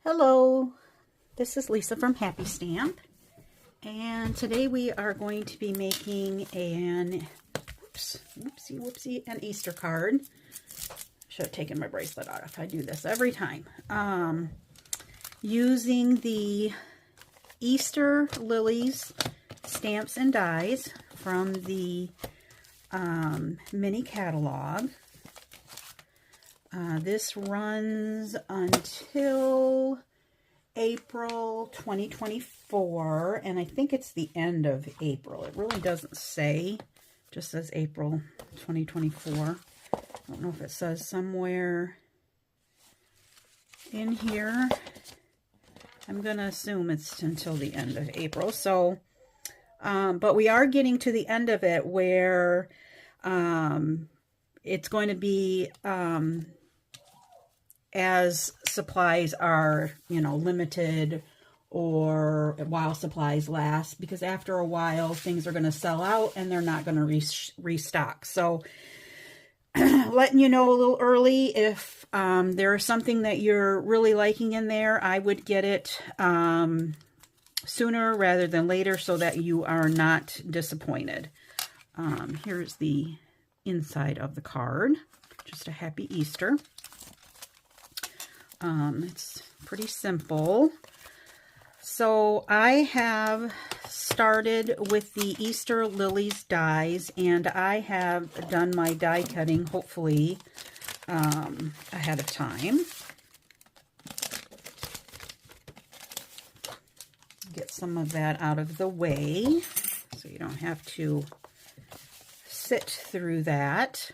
Hello, this is Lisa from Happy Stamp, and today we are going to be making an an Easter card. Should have taken my bracelet off. I do this every time. Using the Easter Lilies stamps and dies from the mini catalog. This runs until April 2024, and I think it's the end of April. It really doesn't say, just says April 2024. I don't know if it says somewhere in here. I'm going to assume it's until the end of April. So, but we are getting to the end of it where it's going to be as supplies are, limited, or while supplies last, because after a while things are going to sell out and they're not going to restock. So letting you know a little early, if there is something that you're really liking in there, I would get it sooner rather than later so that you are not disappointed. Here's the inside of the card. Just a happy Easter. It's pretty simple. So I have started with the Easter Lilies dies, and I have done my die cutting, hopefully, ahead of time. Get some of that out of the way so you don't have to sit through that.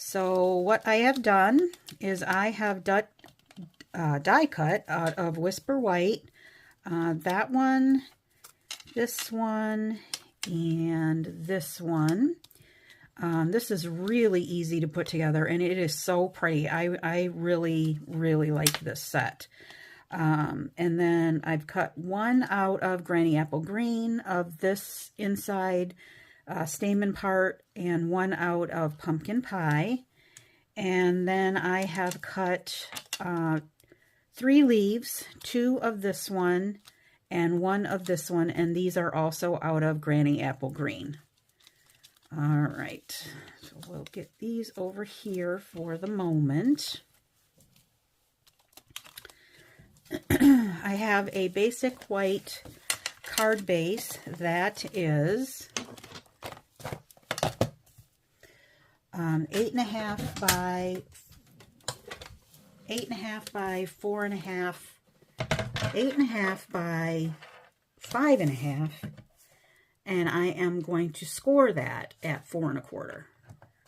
So what I have done is I have die cut out of Whisper White, that one, this one, and this one. This is really easy to put together, and it is so pretty. I really, really like this set. And then I've cut one out of Granny Apple Green of this inside stamen part, and one out of Pumpkin Pie. And then I have cut 3 leaves, 2 of this one and 1 of this one, and these are also out of Granny Apple Green. All right, so we'll get these over here for the moment. I have a basic white card base that is 8.5 by 4.5, 8.5 by 5.5, and I am going to score that at 4 1/4.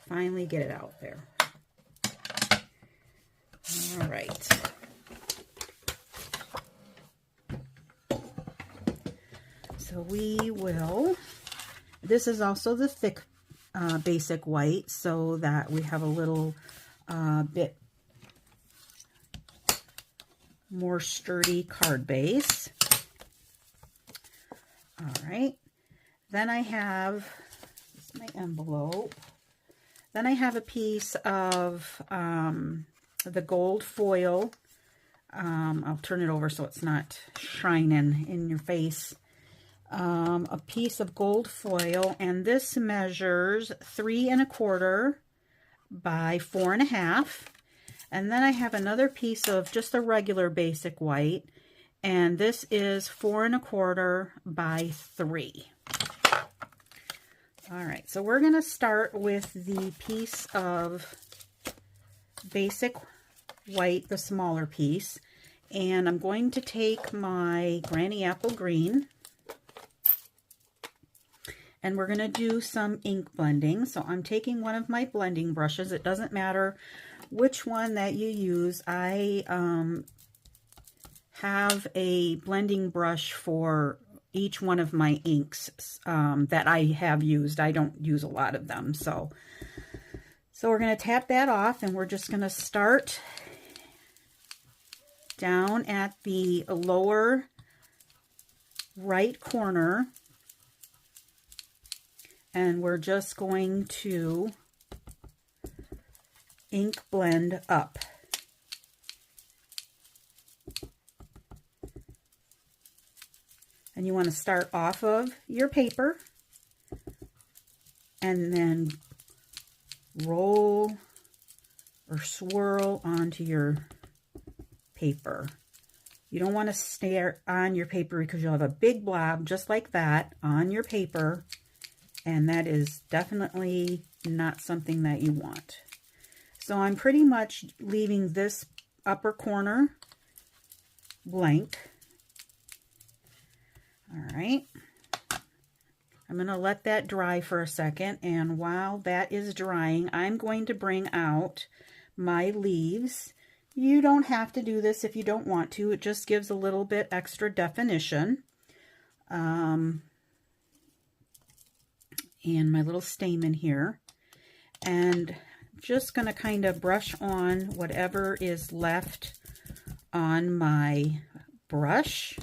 Finally get it out there. All right. So we will, this is also the thick basic white, so that we have a little bit more sturdy card base. All right. Then I have, this is my envelope. Then I have a piece of the gold foil. I'll turn it over so it's not shining in your face. A piece of gold foil, and this measures 3 1/4 by 4 1/2. And then I have another piece of just a regular basic white, and this is 4 1/4 by 3. All right, so we're going to start with the piece of basic white, the smaller piece, and I'm going to take my Granny Apple Green, and we're going to do some ink blending. So I'm taking one of my blending brushes. It doesn't matter which one that you use. I have a blending brush for each one of my inks that I have used. I don't use a lot of them. So we're going to tap that off, and we're just going to start down at the lower right corner, and we're just going to ink blend up. And you want to start off of your paper and then roll or swirl onto your paper. You don't want to stare on your paper because you'll have a big blob just like that on your paper, and that is definitely not something that you want. So I'm pretty much leaving this upper corner blank. All right. I'm going to let that dry for a second, and while that is drying, I'm going to bring out my leaves. You don't have to do this if you don't want to. It just gives a little bit extra definition. And my little stamen here. And I'm just going to kind of brush on whatever is left on my brush.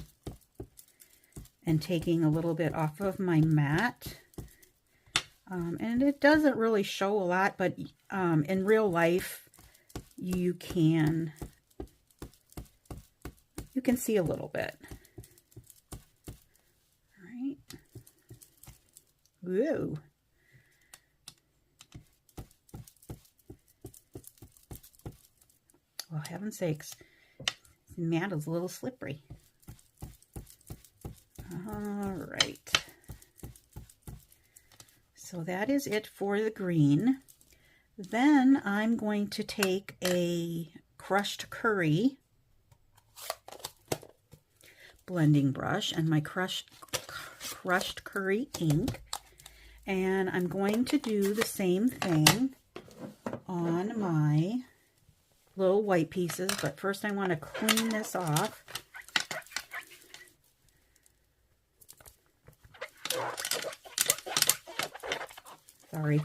And taking a little bit off of my mat. And it doesn't really show a lot, but in real life, you can see a little bit. All right. Whoa. Well, heaven's sakes, the mat is a little slippery. All right. So that is it for the green. Then I'm going to take a crushed curry blending brush and my crushed curry ink, and I'm going to do the same thing on my little white pieces, but first I want to clean this off. Sorry.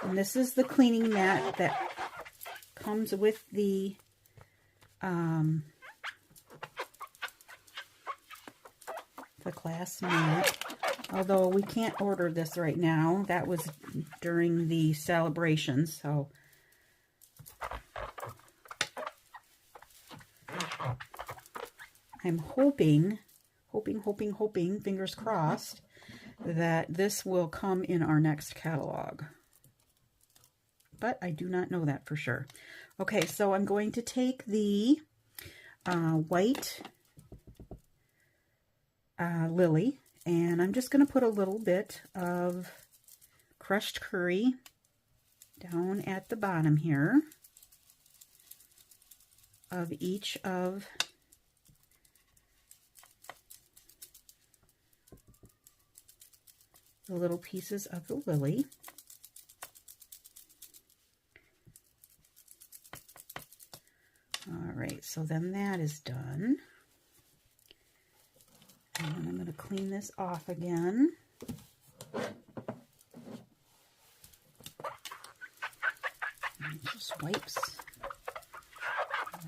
And this is the cleaning mat that comes with the class mat. Although we can't order this right now. That was during the celebration, so I'm hoping, fingers crossed, that this will come in our next catalog. But I do not know that for sure. Okay, so I'm going to take the white lily, and I'm just going to put a little bit of crushed curry down at the bottom here of each of the little pieces of the lily. All right, so then that is done. And then I'm going to clean this off again. And it just wipes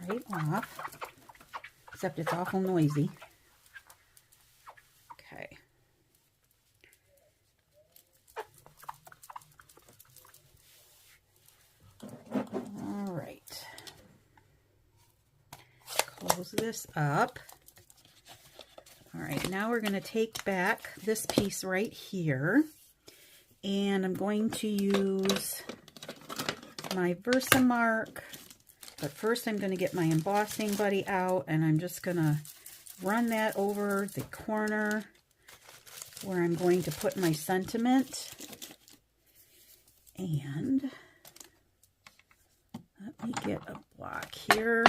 right off, except it's awful noisy. Okay. All right. Close this up. All right, now we're going to take back this piece right here, and I'm going to use my Versamark, but first I'm going to get my embossing buddy out, and I'm just going to run that over the corner where I'm going to put my sentiment. And let me get a block here.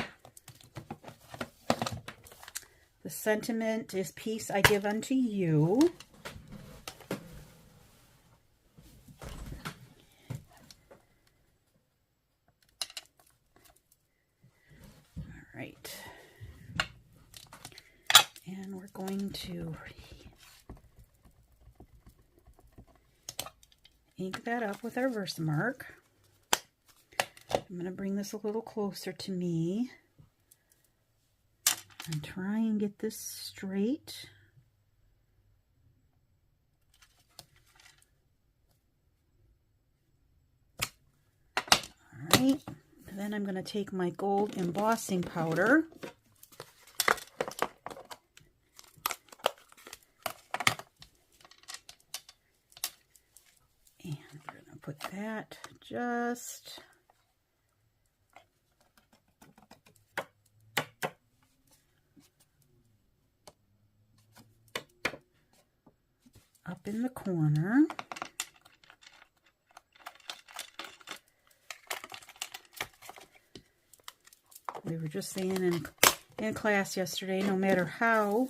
The sentiment is peace I give unto you. All right. And we're going to ink that up with our Versamark. I'm going to bring this a little closer to me and try and get this straight. All right, then I'm going to take my gold embossing powder just up in the corner. We were just saying in class yesterday, no matter how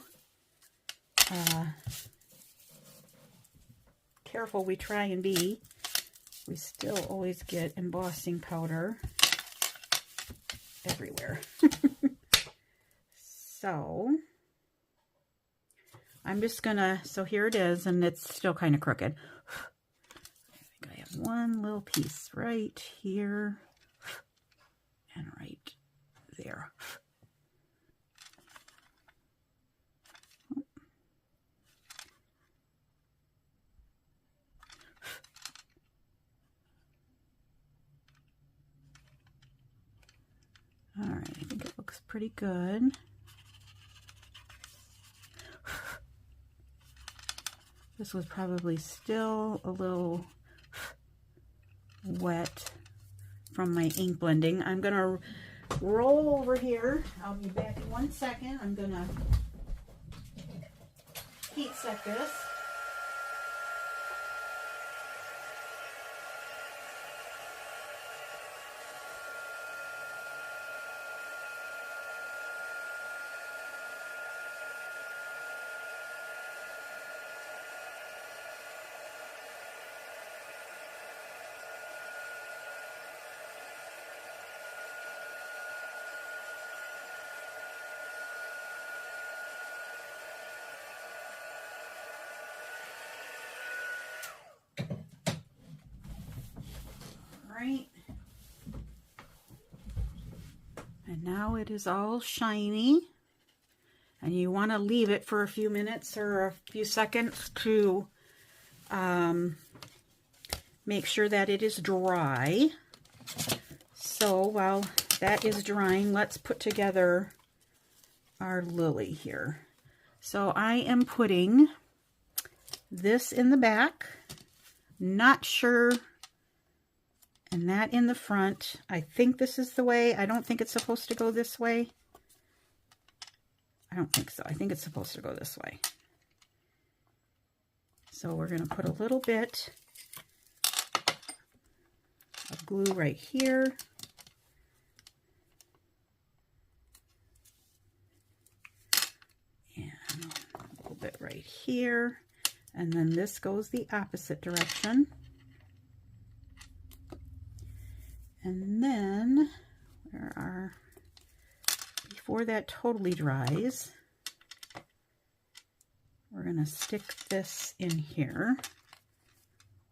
careful we try and be, we still always get embossing powder everywhere. So I'm just gonna, so here it is, and it's still kind of crooked. I think I have one little piece right here and right there. All right, I think it looks pretty good. This was probably still a little wet from my ink blending. I'm gonna roll over here. I'll be back in 1 second. I'm gonna heat set this. Right, and now it is all shiny, and you want to leave it for a few minutes or a few seconds to make sure that it is dry. So while that is drying, let's put together our lily here. So I am putting this in the back, not sure, and that in the front. I think this is the way. I don't think it's supposed to go this way. I don't think so. I think it's supposed to go this way. So we're going to put a little bit of glue right here. And a little bit right here. And then this goes the opposite direction. And then, before that totally dries, we're going to stick this in here.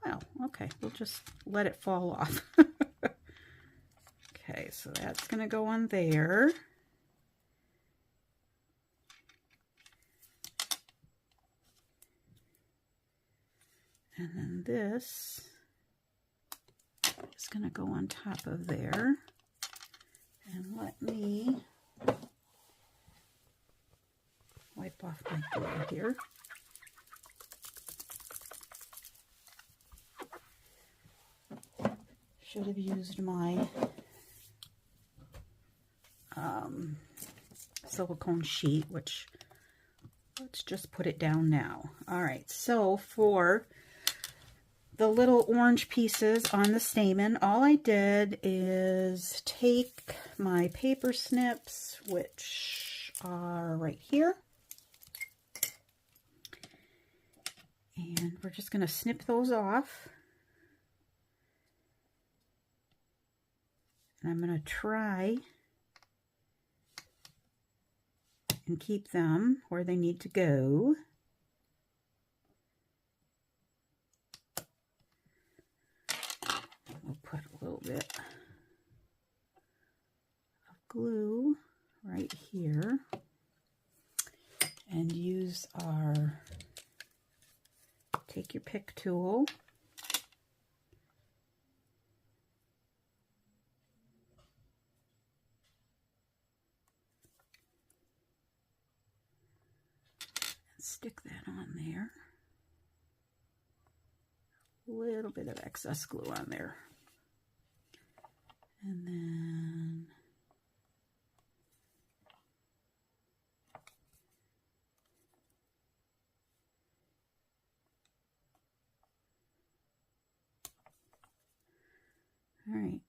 Well, okay, we'll just let it fall off. Okay, so that's going to go on there. And then this is going to go on top of there. And let me wipe off my glue here. Should have used my silicone sheet, which let's just put it down now. All right, so for the little orange pieces on the stamen, all I did is take my paper snips, which are right here, and we're just going to snip those off. And I'm going to try and keep them where they need to go. We'll put a little bit of glue right here and use our take your pick tool. Stick that on there. A little bit of excess glue on there. All right.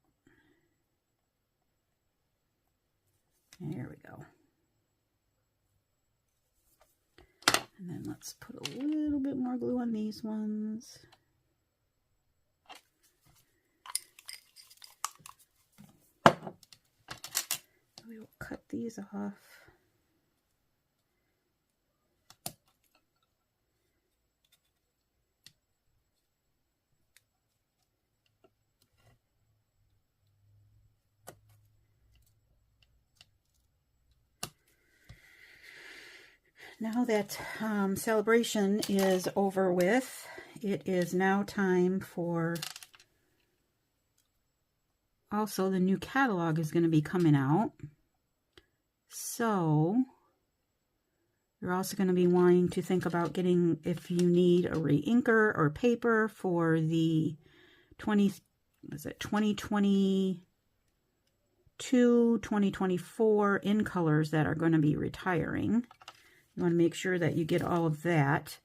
There we go. And then let's put a little bit more glue on these ones. We will cut these off. Now that celebration is over with, it is now time for, also the new catalog is going to be coming out. So you're also going to be wanting to think about getting, if you need a re-inker or paper for the 2022, 2024 in colors that are going to be retiring. You want to make sure that you get all of that,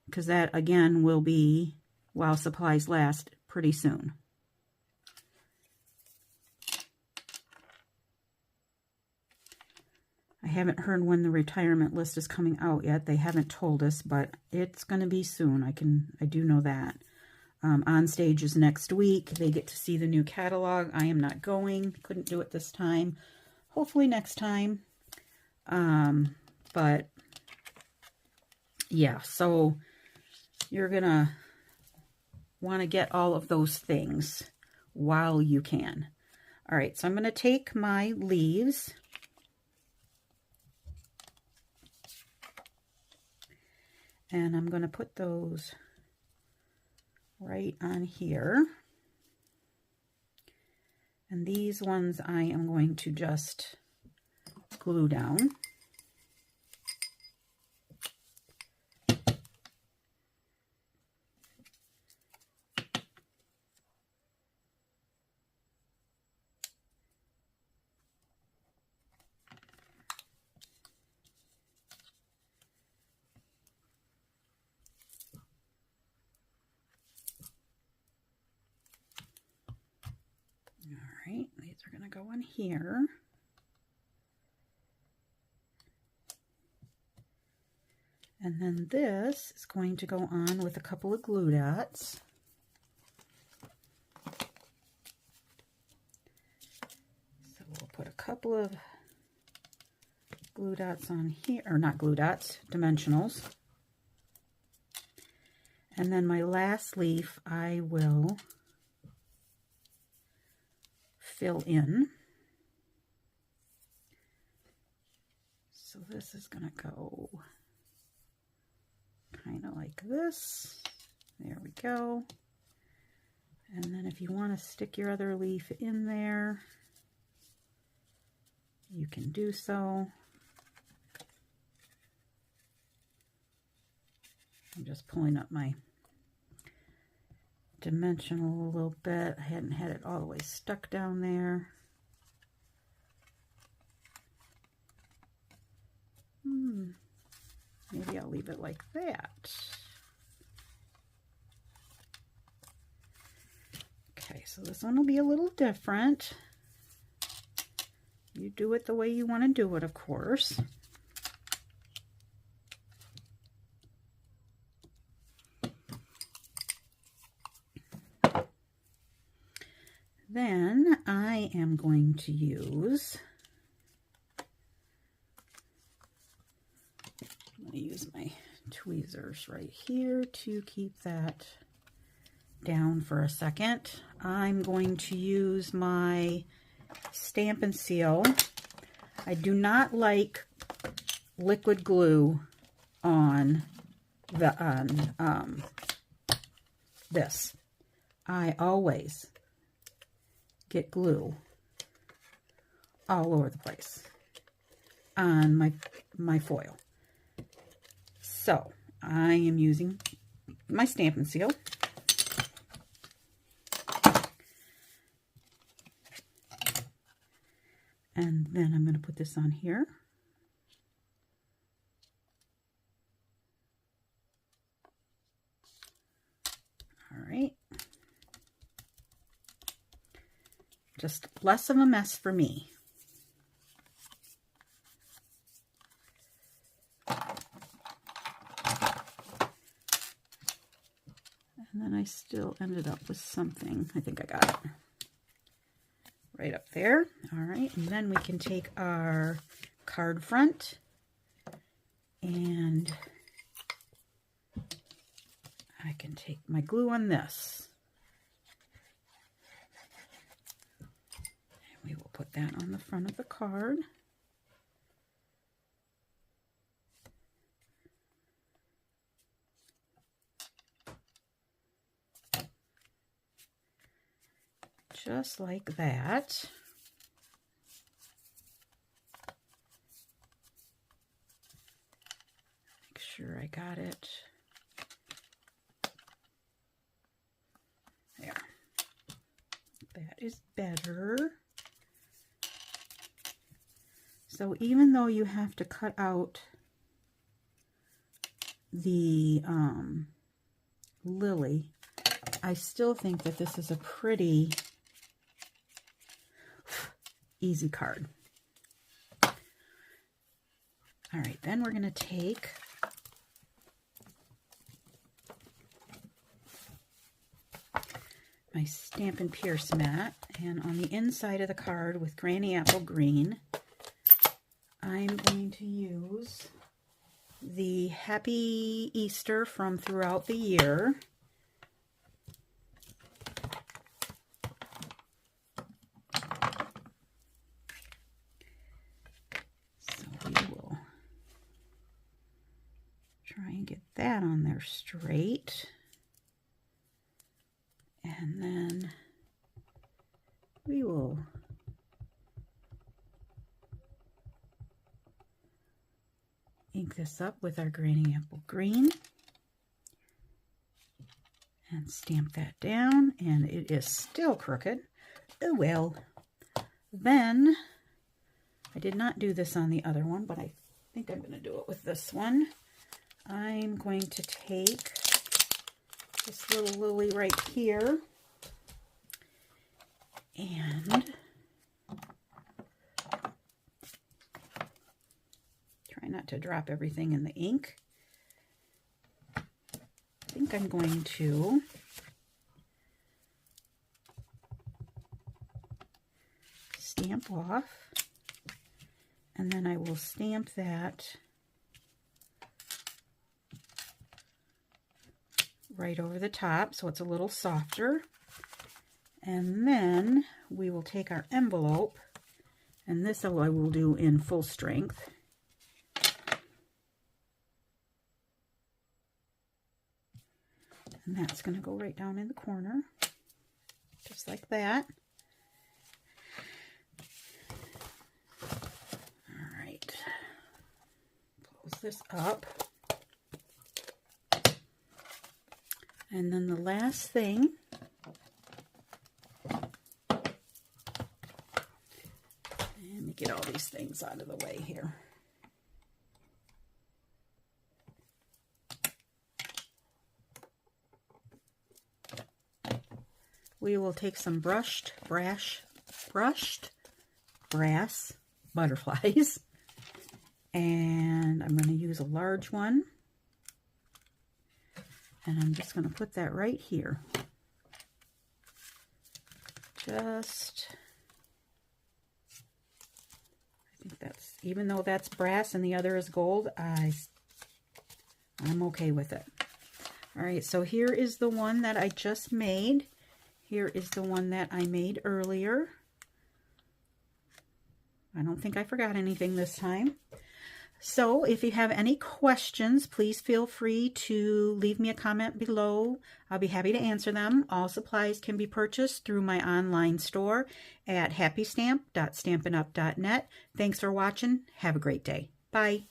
because that again will be, while supplies last, pretty soon. I haven't heard when the retirement list is coming out yet. They haven't told us, but it's going to be soon. I do know that. On stage is next week. They get to see the new catalog. I am not going. Couldn't do it this time. Hopefully next time. But yeah, so you're going to want to get all of those things while you can. All right, so I'm going to take my leaves and I'm going to put those right on here. And these ones I am going to just glue down. All right, these are going to go in here. And then this is going to go on with a couple of glue dots. So we'll put a couple of glue dots on here, or not glue dots, dimensionals. And then my last leaf I will fill in. So this is going to go kind of like this. There we go. And then if you want to stick your other leaf in there, you can do so. I'm just pulling up my dimensional a little bit. I hadn't had it all the way stuck down there. Maybe I'll leave it like that. Okay, so this one will be a little different. You do it the way you want to do it, of course. Then I am going to use, I'm going to use my tweezers right here to keep that down for a second. I'm going to use my Stampin' Seal. I do not like liquid glue on the this. I always get glue all over the place on my foil. So I am using my Stampin' Seal. And then I'm going to put this on here. All right. Just less of a mess for me. And then I still ended up with something. I think I got it right up there. All right, and then we can take our card front and I can take my glue on this. And we will put that on the front of the card. Just like that. Make sure I got it. There. That is better. So even though you have to cut out the lily, I still think that this is a pretty easy card. All right, then we're going to take my Stampin' Pierce mat, and on the inside of the card with Granny Apple Green, I'm going to use the Happy Easter from throughout the year. That on there straight, and then we will ink this up with our Granny Apple Green and stamp that down, and it is still crooked. Oh well. Then I did not do this on the other one, but I think I'm going to do it with this one. I'm going to take this little lily right here and try not to drop everything in the ink. I think I'm going to stamp off, and then I will stamp that right over the top so it's a little softer. And then we will take our envelope, and this I will do in full strength. And that's going to go right down in the corner, just like that. All right, close this up. And then the last thing, let me get all these things out of the way here. We will take some brushed brass butterflies, and I'm going to use a large one. And I'm just going to put that right here. I think that's, even though that's brass and the other is gold, I'm okay with it. All right, so here is the one that I just made. Here is the one that I made earlier. I don't think I forgot anything this time. So if you have any questions, please feel free to leave me a comment below. I'll be happy to answer them. All supplies can be purchased through my online store at happystamp.stampinup.net. Thanks for watching. Have a great day. Bye.